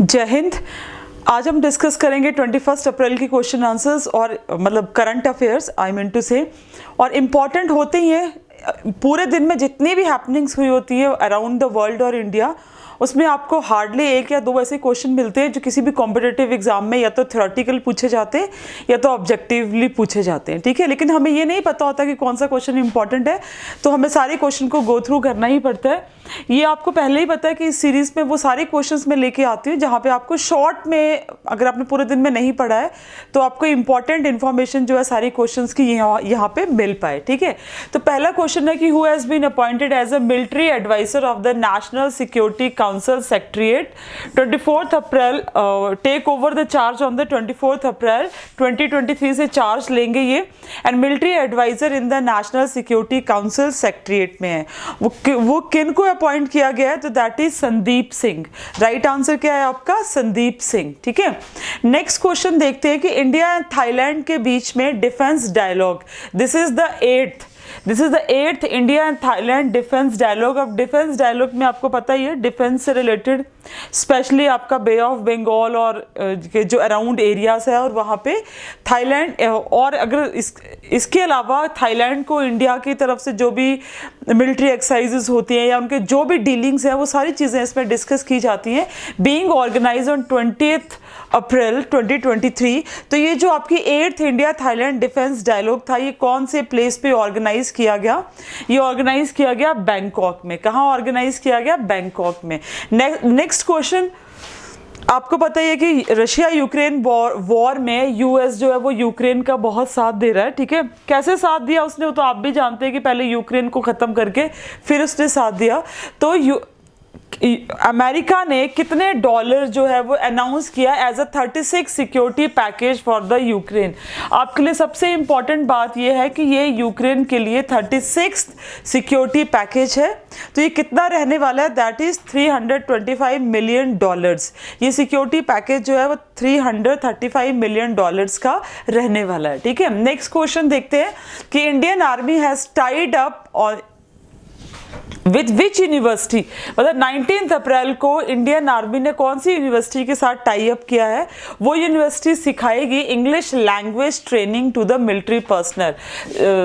जय हिंद। आज हम डिस्कस करेंगे 21 अप्रैल की क्वेश्चन आंसर्स और मतलब current affairs I mean to say, और इम्पॉर्टेंट होते ही हैं। पूरे दिन में जितनी भी हैपनिंग्स हुई होती है अराउंड द वर्ल्ड और इंडिया, उसमें आपको हार्डली एक या दो ऐसे क्वेश्चन मिलते हैं जो किसी भी कॉम्पिटिटिव एग्जाम में या तो थ्योरेटिकल पूछे जाते हैं या तो ऑब्जेक्टिवली पूछे जाते हैं, ठीक है। लेकिन हमें ये नहीं पता होता कि कौन सा क्वेश्चन इंपॉर्टेंट है, तो हमें सारे क्वेश्चन को गो थ्रू करना ही पड़ता है। ये आपको पहले ही पता है कि इस सीरीज में वो सारे क्वेश्चंस मैं लेके आती हूँ जहाँ पे आपको शॉर्ट में, अगर आपने पूरे दिन में नहीं पढ़ा है तो आपको इंपॉर्टेंट इन्फॉर्मेशन जो है सारी क्वेश्चंस की यहाँ पे मिल पाए, ठीक है। तो पहला क्वेश्चन है कि who has been appointed as a military adviser of the National Security Council Secretariat 24 April, take over the charge on the 24 April 2023 से चार्ज लेंगे ये, and military adviser in the National Security Council Secretariat में है। वो किन को appoint किया गया है, तो that is Sandeep Singh. Right answer क्या है आपका? संदीप सिंह, ठीक है। नेक्स्ट क्वेश्चन देखते हैं कि इंडिया एंड थाईलैंड के बीच में defence dialogue, this is the eighth India and Thailand defence dialogue. अब डिफेंस डायलॉग में आपको पता ही है डिफेंस से रिलेटेड स्पेशली आपका बे ऑफ बंगाल और जो अराउंड एरियाज है, और वहाँ पे थाईलैंड, और अगर इसके अलावा थाईलैंड को इंडिया की तरफ से जो भी मिलिट्री एक्सरसाइजेज होती हैं या उनके जो भी डीलिंग्स हैं वो सारी चीज़ें इसमें डिस्कस की जाती हैं। बीइंग ऑर्गेनाइज ऑन 20 अप्रैल 2023। तो ये जो आपकी 8th India Thailand defence dialogue था, ये कौन से प्लेस पे ऑर्गेनाइज किया गया? ये ऑर्गेनाइज किया गया बैंकॉक में। कहाँ ऑर्गेनाइज किया गया? बैंकॉक में। नेक्स्ट क्वेश्चन, आपको पता ही है कि रशिया यूक्रेन वॉर में यूएस जो है वो यूक्रेन का बहुत साथ दे रहा है, ठीक है। कैसे साथ दिया उसने, वो तो आप भी जानते हैं कि पहले यूक्रेन को ख़त्म करके फिर उसने साथ दिया। तो अमेरिका ने कितने डॉलर जो है वो अनाउंस किया as a 36 security package for the Ukraine. आपके लिए सबसे इंपॉर्टेंट बात यह है कि ये यूक्रेन के लिए 36 सिक्योरिटी पैकेज है। तो ये कितना रहने वाला है? That is $325 million. ये सिक्योरिटी पैकेज जो है वो $335 मिलियन का रहने वाला है, ठीक है। नेक्स्ट क्वेश्चन देखते हैं कि Indian army has tied up और विथ विच यूनिवर्सिटी, मतलब 19 अप्रैल को इंडियन आर्मी ने कौन सी यूनिवर्सिटी के साथ टाई अप किया है? वो यूनिवर्सिटी सिखाएगी English language training to the military personnel,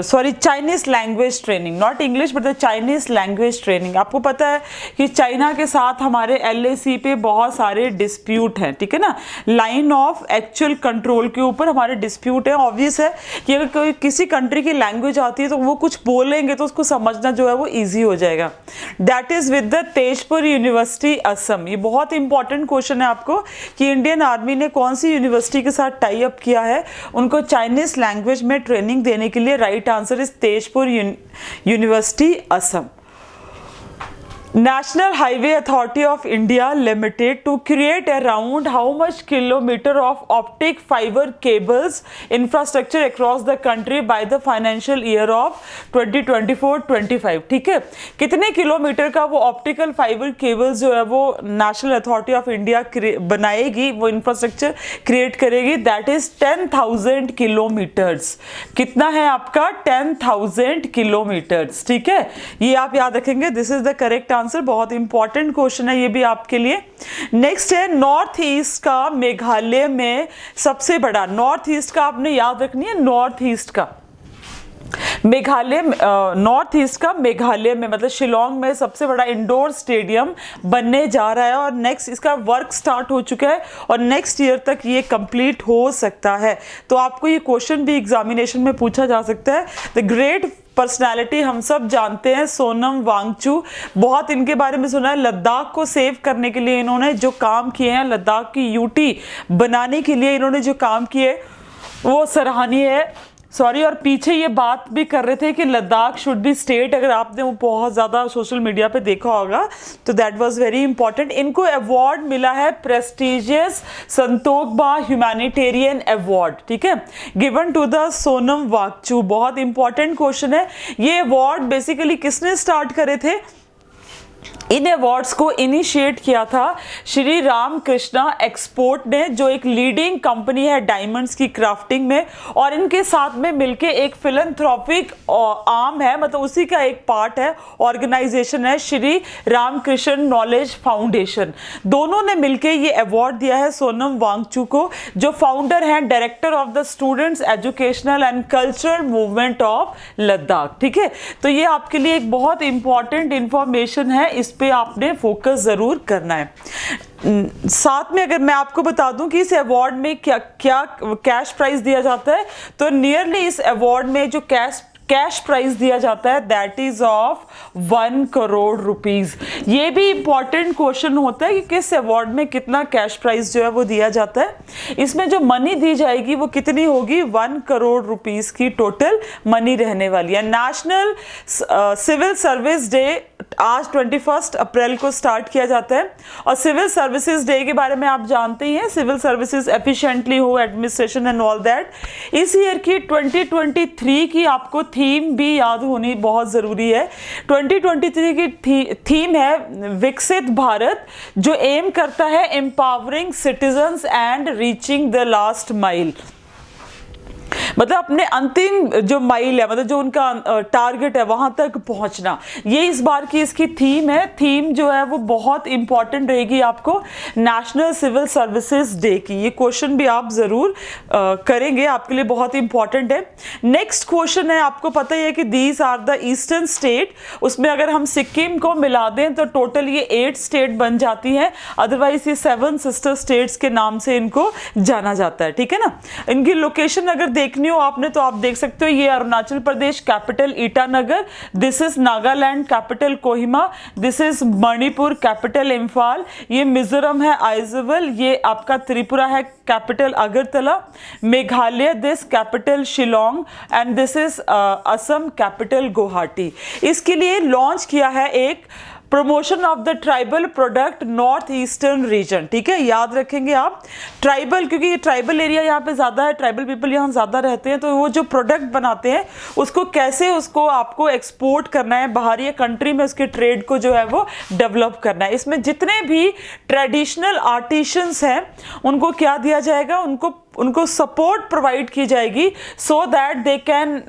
sorry Chinese language training, not English but the Chinese language training. आपको पता है कि चाइना के साथ हमारे LAC पे बहुत सारे डिस्प्यूट हैं, ठीक है ना। लाइन ऑफ एक्चुअल कंट्रोल के ऊपर हमारे डिस्प्यूट है। ऑब्वियस है कि अगर कोई किसी कंट्री की लैंग्वेज आती है तो वो कुछ बोलेंगे तो उसको समझना जो है वो ईजी हो जाएगा। That is with the Tezpur university Assam. ये बहुत इंपॉर्टेंट क्वेश्चन है आपको कि इंडियन आर्मी ने कौन सी यूनिवर्सिटी के साथ टाई अप किया है उनको चाइनीज लैंग्वेज में ट्रेनिंग देने के लिए। Right answer is Tezpur university Assam. National Highway Authority of India Limited to create around how much kilometer of optic fiber cables infrastructure across the country by the financial year of 2024-25, ठीक है। कितने kilometre का वो optical fibre cables जो है वो national authority of India बनाएगी, वो इंफ्रास्ट्रक्चर क्रिएट करेगी? That is 10,000 kilometres. कितना है आपका? 10,000 किलोमीटर्स, ठीक है। ये आप याद रखेंगे। This is the correct answer. बहुत इंपॉर्टेंट क्वेश्चन है ये भी आपके लिए। नेक्स्ट है नॉर्थ ईस्ट का मेघालय में सबसे बड़ा, नॉर्थ ईस्ट का आपने याद रखनी है, नॉर्थ ईस्ट का मेघालय, नॉर्थ ईस्ट का मेघालय में मतलब शिलोंग में सबसे बड़ा इंडोर स्टेडियम बनने जा रहा है, और नेक्स्ट इसका वर्क स्टार्ट हो चुका है और नेक्स्ट ईयर तक ये कंप्लीट हो सकता है। तो आपको ये क्वेश्चन भी एग्जामिनेशन में पूछा जा सकता है। द ग्रेट पर्सनालिटी हम सब जानते हैं सोनम वांगचू, बहुत इनके बारे में सुना है। लद्दाख को सेव करने के लिए इन्होंने जो काम किए हैं, लद्दाख की यूटी बनाने के लिए इन्होंने जो काम किए वो सराहनीय है। सॉरी, और पीछे ये बात भी कर रहे थे कि लद्दाख शुड बी स्टेट, अगर आपने वो बहुत ज़्यादा सोशल मीडिया पे देखा होगा तो दैट वाज वेरी इंपॉर्टेंट। इनको अवार्ड मिला है प्रेस्टिजियस संतोखबा ह्यूमैनिटेरियन अवार्ड, ठीक है, given to the Sonam Wangchu. बहुत इंपॉर्टेंट क्वेश्चन है। ये अवार्ड बेसिकली किसने स्टार्ट करे थे? इन अवार्ड्स को इनिशिएट किया था श्री राम कृष्णा एक्सपोर्ट ने, जो एक लीडिंग कंपनी है डायमंड्स की क्राफ्टिंग में, और इनके साथ में मिलके एक फिलैंथ्रोपिक आर्म है, मतलब उसी का एक पार्ट है, ऑर्गेनाइजेशन है श्री रामकृष्ण नॉलेज फाउंडेशन। दोनों ने मिलके ये अवार्ड दिया है सोनम वांगचू को, जो फाउंडर हैं, director of the students educational and cultural movement of Ladakh. ठीक है, तो ये आपके लिए एक बहुत इंपॉर्टेंट इंफॉर्मेशन है, इस पे आपने फोकस जरूर करना है। साथ में अगर मैं आपको बता दूं कि इस अवार्ड में क्या क्या कैश प्राइज दिया जाता है, तो नियरली इस अवार्ड में जो कैश प्राइज दिया जाता है that is of 1 crore rupees. ये भी इंपॉर्टेंट क्वेश्चन होता है कि किस अवार्ड में कितना कैश प्राइज जो है वो दिया जाता है। इसमें जो मनी दी जाएगी वो कितनी होगी, 1 करोड़ रुपीज की टोटल मनी रहने वाली है। नेशनल सिविल सर्विस डे आज 21 अप्रैल को स्टार्ट किया जाता है, और सिविल सर्विसेज डे के बारे में आप जानते ही हैं, सिविल सर्विसेज एफिशिएंटली हो, एडमिनिस्ट्रेशन एंड ऑल दैट। इस ईयर की 2023 की आपको थीम भी याद होनी बहुत ज़रूरी है। 2023 की थीम है विकसित भारत, जो एम करता है empowering citizens and reaching the last mile, मतलब अपने अंतिम जो माइल है, मतलब जो उनका टारगेट है वहां तक पहुंचना। ये इस बार की इसकी थीम है। थीम जो है वो बहुत इंपॉर्टेंट रहेगी आपको नेशनल सिविल सर्विसेज डे की। ये क्वेश्चन भी आप जरूर करेंगे, आपके लिए बहुत इंपॉर्टेंट है। नेक्स्ट क्वेश्चन है, आपको पता ही है कि these are the eastern state, उसमें अगर हम सिक्किम को मिला दें तो टोटल ये 8 स्टेट बन जाती है, अदरवाइज ये 7 सिस्टर स्टेट्स के नाम से इनको जाना जाता है। ठीक है ना। इनकी लोकेशन अगर देखनी हो आपने तो आप देख सकते हो, ये Arunachal Pradesh capital Itanagar, this is Nagaland capital Kohima, this is Manipur capital Imphal, ये मिजोरम है आइजोल, ये आपका त्रिपुरा है capital Agartala, Meghalaya this capital Shillong, and this is Assam capital Guwahati. इसके लिए लॉन्च किया है एक promotion of the tribal product north eastern region. ठीक है, याद रखेंगे आप ट्राइबल, क्योंकि ये ट्राइबल एरिया यहाँ पे ज़्यादा है, ट्राइबल पीपल यहाँ ज़्यादा रहते हैं, तो वो जो प्रोडक्ट बनाते हैं उसको कैसे उसको आपको एक्सपोर्ट करना है बाहरी कंट्री में, उसके ट्रेड को जो है वो डेवलप करना है। इसमें जितने भी ट्रेडिशनल आर्टिशंस हैं उनको क्या दिया जाएगा, उनको सपोर्ट प्रोवाइड की जाएगी, so that they can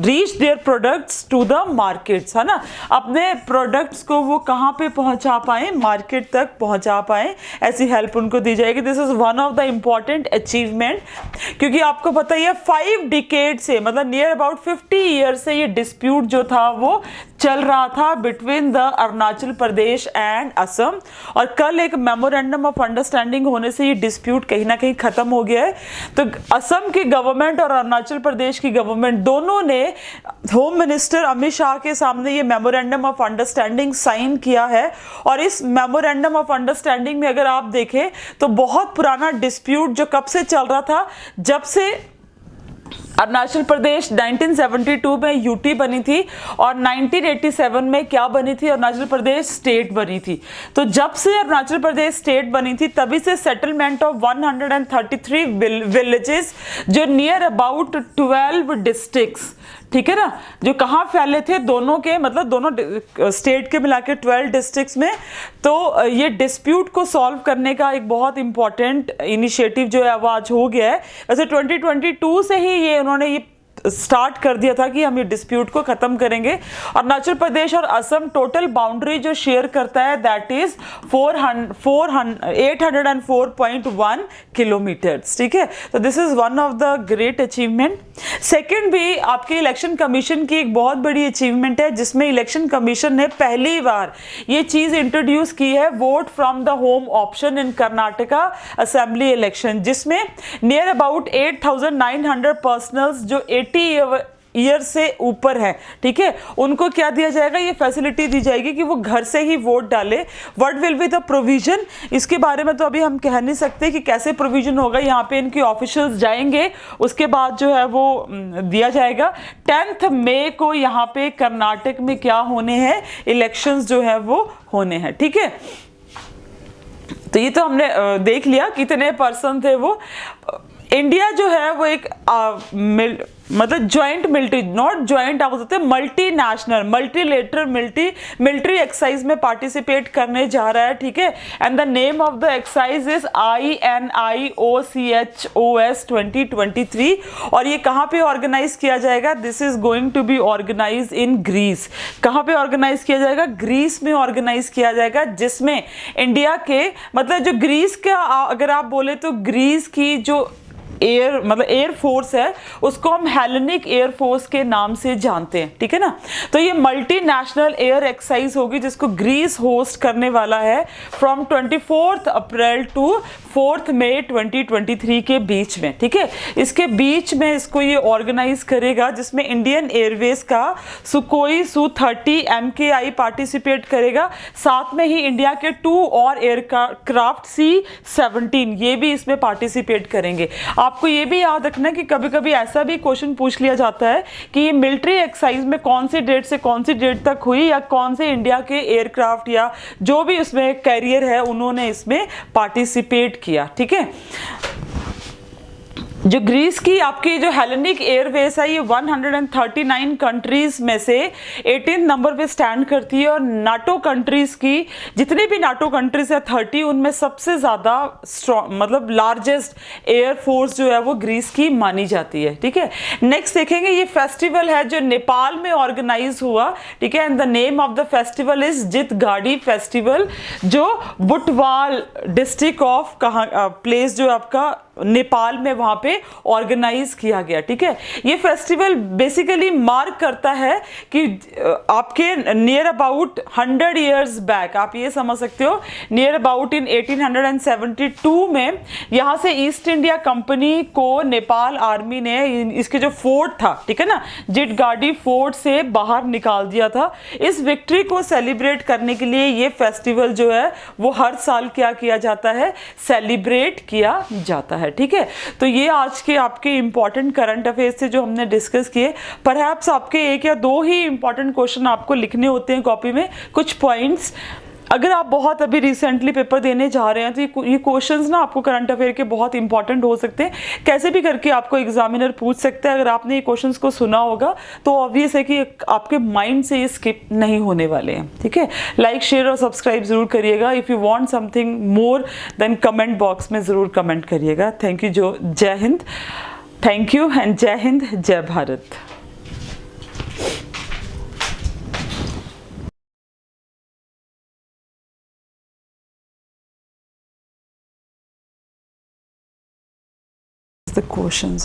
reach their products to the markets, है ना। अपने प्रोडक्ट्स को वो कहाँ पे पहुँचा पाएँ, मार्केट तक पहुँचा पाएँ, ऐसी हेल्प उनको दी जाएगी। This is one of the important achievement, क्योंकि आपको पता ही है 5 डिकेड से, मतलब नियर अबाउट 50 ईयर से ये डिस्प्यूट जो था वो चल रहा था between the Arunachal Pradesh and Assam, और कल एक मेमोरेंडम ऑफ अंडरस्टैंडिंग होने से ये डिस्प्यूट कहीं ना कहीं खत्म हो गया है। तो असम की गवर्नमेंट और अरुणाचल प्रदेश की गवर्नमेंट दोनों ने होम मिनिस्टर अमित शाह के सामने ये मेमोरेंडम ऑफ अंडरस्टैंडिंग साइन किया है, और इस मेमोरेंडम ऑफ अंडरस्टैंडिंग में अगर आप देखें तो बहुत पुराना डिस्प्यूट जो कब से चल रहा था, जब से अरुणाचल प्रदेश 1972 में यूटी बनी थी और 1987 में क्या बनी थी, अरुणाचल प्रदेश स्टेट बनी थी। तो जब से अरुणाचल प्रदेश स्टेट बनी थी तभी से सेटलमेंट ऑफ 133 विलेजेस जो नियर अबाउट 12 डिस्ट्रिक्ट्स, ठीक है ना, जो कहाँ फैले थे दोनों के, मतलब दोनों स्टेट के मिला के 12 डिस्ट्रिक्ट्स में। तो ये डिस्प्यूट को सॉल्व करने का एक बहुत इंपॉर्टेंट इनिशिएटिव जो है वो आज हो गया है। वैसे 2022 से ही ये उन्होंने ये स्टार्ट कर दिया था कि हम ये डिस्प्यूट को खत्म करेंगे। अरुणाचल प्रदेश और असम टोटल बाउंड्री जो शेयर करता है दैट इज 804.1 किलोमीटर्स। ठीक है, तो this is one of the great achievement. Second भी आपके इलेक्शन कमीशन की एक बहुत बड़ी अचीवमेंट है, जिसमें इलेक्शन कमीशन ने पहली बार ये चीज इंट्रोड्यूस की है, vote from the home option in Karnataka assembly election, जिसमें नियर अबाउट 8,900 पर्सनल्स जो 80 ईयर से ऊपर है, ठीक है, उनको क्या दिया जाएगा, ये फैसिलिटी दी जाएगी कि वो घर से ही वोट डाले। What will be the provision, इसके बारे में तो अभी हम कह नहीं सकते कि कैसे प्रोविजन होगा, यहाँ पे इनके ऑफिशियल्स जाएंगे, उसके बाद जो है वो दिया जाएगा। 10 मई को यहाँ पे कर्नाटक में क्या होने हैं, इलेक्शंस जो है वो होने हैं। ठीक है, तो ये तो हमने देख लिया कितने पर्सन थे वो। इंडिया जो है वो एक मतलब ज्वाइंट मिलिट्री, नॉट ज्वाइंट, आप बोलते हैं multinational, multilateral military exercise में पार्टिसिपेट करने जा रहा है, ठीक है। And the name of the exercise is INIOCHOS 2023। और ये कहाँ पे ऑर्गेनाइज किया जाएगा? This is going to be organise in Greece. कहाँ पे ऑर्गेनाइज किया जाएगा? ग्रीस में ऑर्गेनाइज किया जाएगा, जिसमें इंडिया के मतलब जो ग्रीस का अगर आप बोले तो ग्रीस की जो एयर मतलब एयर फोर्स है उसको हम हेलेनिक एयर फोर्स के नाम से जानते हैं, ठीक है ना। तो ये मल्टीनेशनल एयर एक्सरसाइज होगी जिसको ग्रीस होस्ट करने वाला है फ्रॉम 24 अप्रैल टू 4 मई 2023 के बीच में, ठीक है। इसके बीच में इसको ये ऑर्गेनाइज करेगा, जिसमें इंडियन एयरवेज का सुकोई Su-30 MKI पार्टिसिपेट करेगा, साथ में ही इंडिया के 2 और एयरक्राफ्ट C-17 ये भी इसमें पार्टिसिपेट करेंगे। आपको ये भी याद रखना कि कभी कभी ऐसा भी क्वेश्चन पूछ लिया जाता है कि ये मिलिट्री एक्सरसाइज में कौन सी डेट से कौन सी डेट तक हुई, या कौन से इंडिया के एयरक्राफ्ट या जो भी उसमें कैरियर है उन्होंने इसमें पार्टिसिपेट किया, ठीक है। जो ग्रीस की आपकी जो हेलेनिक एयरवेज है ये 139 कंट्रीज में से 18 नंबर पे स्टैंड करती है, और नाटो कंट्रीज की जितनी भी नाटो कंट्रीज है 30 उनमें सबसे ज़्यादा स्ट्रॉन्ग मतलब लार्जेस्ट एयर फोर्स जो है वो ग्रीस की मानी जाती है, ठीक है। नेक्स्ट देखेंगे ये फेस्टिवल है जो नेपाल में ऑर्गेनाइज हुआ, ठीक है। And the name of the festival is Jitgadhi festival, जो बुटवाल डिस्ट्रिक्ट ऑफ कहाँ प्लेस जो आपका नेपाल में वहां पे ऑर्गेनाइज किया गया, ठीक है। ये फेस्टिवल बेसिकली मार्क करता है कि आपके नियर अबाउट 100 इयर्स बैक, आप ये समझ सकते हो, नियर अबाउट इन 1872 में यहाँ से ईस्ट इंडिया कंपनी को नेपाल आर्मी ने इसके जो फोर्ट था, ठीक है ना, जितगाड़ी फोर्ट से बाहर निकाल दिया था। इस विक्ट्री को सेलिब्रेट करने के लिए ये फेस्टिवल जो है वो हर साल क्या किया जाता है? सेलिब्रेट किया जाता है, ठीक है। तो ये आज के आपके इंपॉर्टेंट करंट अफेयर्स से जो हमने डिस्कस किए। परहैप्स आपके 1 या 2 ही इंपॉर्टेंट क्वेश्चन आपको लिखने होते हैं कॉपी में, कुछ पॉइंट्स। अगर आप बहुत अभी रिसेंटली पेपर देने जा रहे हैं तो ये क्वेश्चंस ना आपको करंट अफेयर के बहुत इंपॉर्टेंट हो सकते हैं, कैसे भी करके आपको एग्जामिनर पूछ सकता है। अगर आपने ये क्वेश्चंस को सुना होगा तो ऑब्वियस है कि आपके माइंड से ये स्किप नहीं होने वाले हैं, ठीक है। लाइक शेयर और सब्सक्राइब जरूर करिएगा। If you want something more than comment box में ज़रूर कमेंट करिएगा। Thank you. जय हिंद, थैंक यू एंड जय हिंद, जय भारत। The questions.